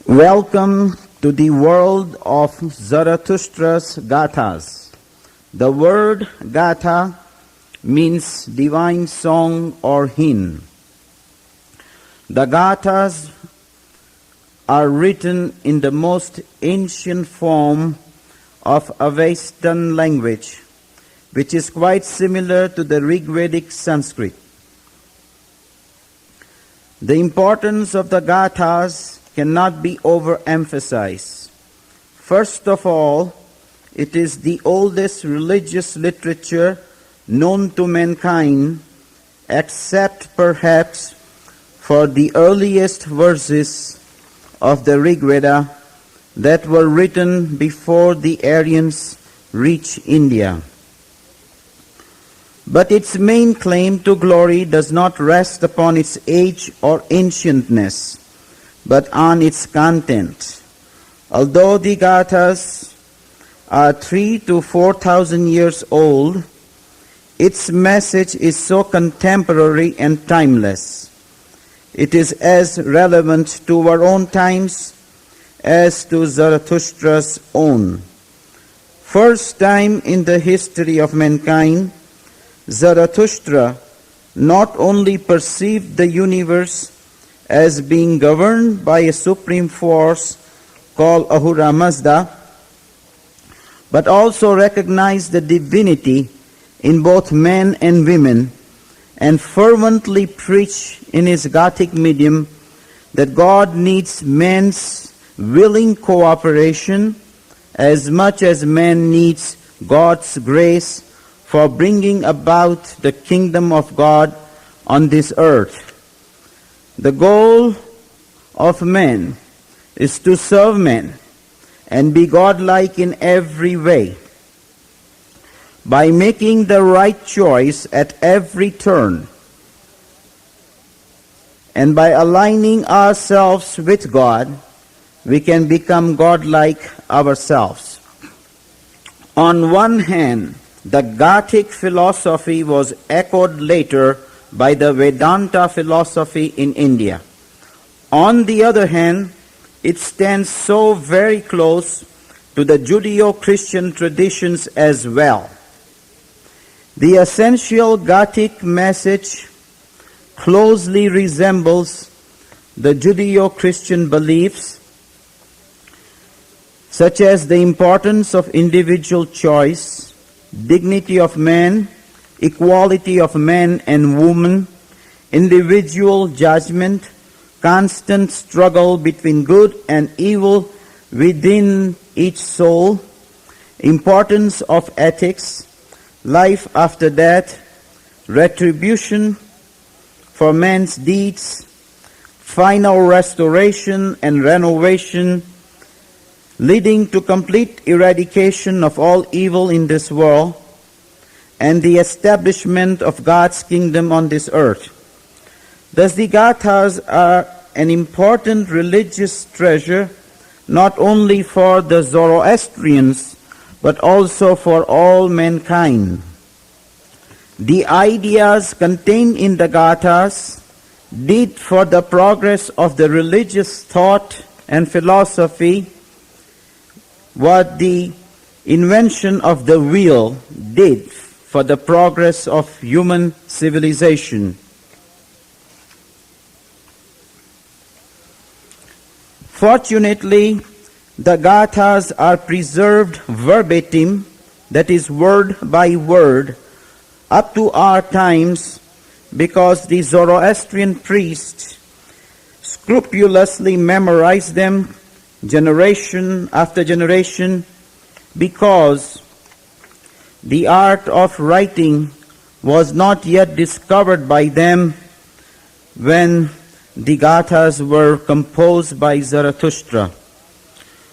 Welcome to the world of Zarathustra's Gathas. The word Gatha means divine song or hymn. The Gathas are written in the most ancient form of Avestan language, which is quite similar to the Rigvedic Sanskrit. The importance of the Gathas cannot be overemphasized. First of all, it is the oldest religious literature known to mankind, except perhaps for the earliest verses of the Rig Veda that were written before the Aryans reached India. But its main claim to glory does not rest upon its age or ancientness, but on its content. Although the Gathas are 3,000 to 4,000 years old, its message is so contemporary and timeless. It is as relevant to our own times as to Zarathustra's own. First time in the history of mankind, Zarathustra not only perceived the universe as being governed by a supreme force called Ahura Mazda, but also recognized the divinity in both men and women, and fervently preached in his Gathic medium that God needs man's willing cooperation as much as man needs God's grace for bringing about the kingdom of God on this earth. The goal of man is to serve man and be godlike in every way. By making the right choice at every turn and by aligning ourselves with God, we can become godlike ourselves. On one hand, the Gathic philosophy was echoed later by the Vedanta philosophy in India. On the other hand, it stands so very close to the Judeo-Christian traditions as well. The essential Gathic message closely resembles the Judeo-Christian beliefs, such as the importance of individual choice, dignity of man, equality of man and woman, individual judgment, constant struggle between good and evil within each soul, importance of ethics, life after death, retribution for man's deeds, final restoration and renovation, leading to complete eradication of all evil in this world, and the establishment of God's kingdom on this earth. Thus the Gathas are an important religious treasure, not only for the Zoroastrians, but also for all mankind. The ideas contained in the Gathas did for the progress of the religious thought and philosophy what the invention of the wheel did for the progress of human civilization. Fortunately, the Gathas are preserved verbatim, that is word by word, up to our times, because the Zoroastrian priests scrupulously memorized them generation after generation, because the art of writing was not yet discovered by them when the Gathas were composed by Zarathustra.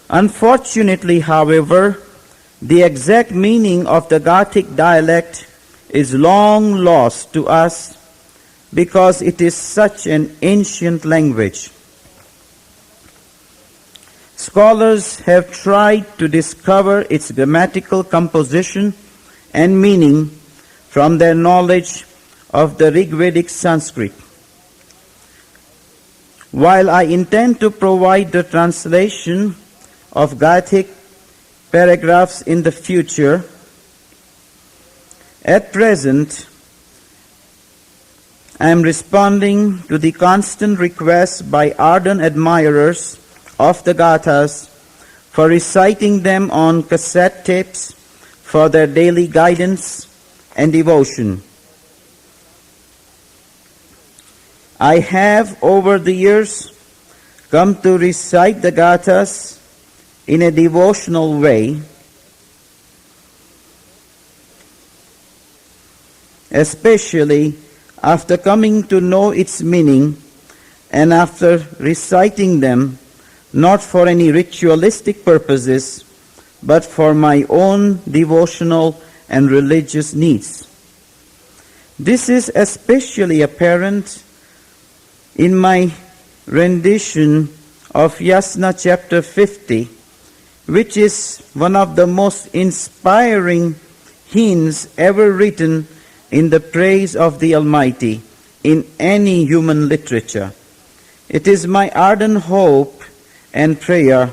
Unfortunately, however, the exact meaning of the Gathic dialect is long lost to us because it is such an ancient language. Scholars have tried to discover its grammatical composition and meaning from their knowledge of the Rigvedic Sanskrit. While I intend to provide the translation of Gothic paragraphs in the future, at present I am responding to the constant requests by ardent admirers of the Gathas for reciting them on cassette tapes for their daily guidance and devotion. I have over the years come to recite the Gathas in a devotional way, especially after coming to know its meaning and after reciting them not for any ritualistic purposes, but for my own devotional and religious needs. This is especially apparent in my rendition of Yasna chapter 50, which is one of the most inspiring hymns ever written in the praise of the Almighty in any human literature. It is my ardent hope and prayer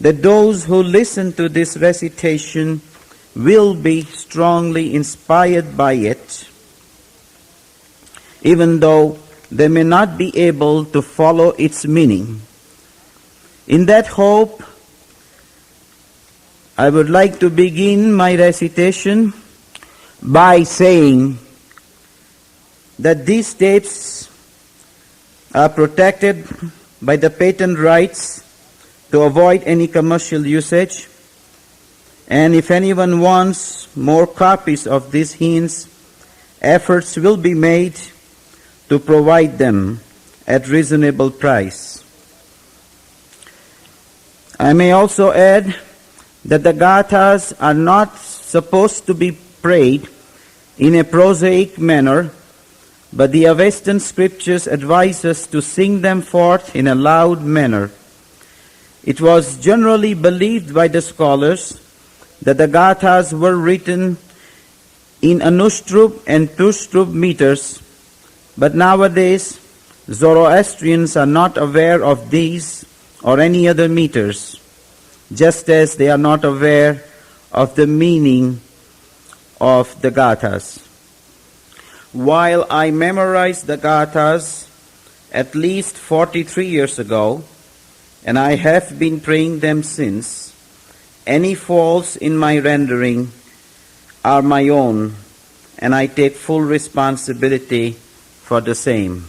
that those who listen to this recitation will be strongly inspired by it, even though they may not be able to follow its meaning. In that hope, I would like to begin my recitation by saying that these tapes are protected by the patent rights to avoid any commercial usage, and if anyone wants more copies of these hymns, efforts will be made to provide them at reasonable price. I may also add that the Gathas are not supposed to be prayed in a prosaic manner, but the Avestan scriptures advise us to sing them forth in a loud manner. It was generally believed by the scholars that the Gathas were written in Anushrup and Tushrup meters, but nowadays Zoroastrians are not aware of these or any other meters, just as they are not aware of the meaning of the Gathas. While I memorized the Gathas at least 43 years ago, and I have been praying them since, any faults in my rendering are my own, and I take full responsibility for the same.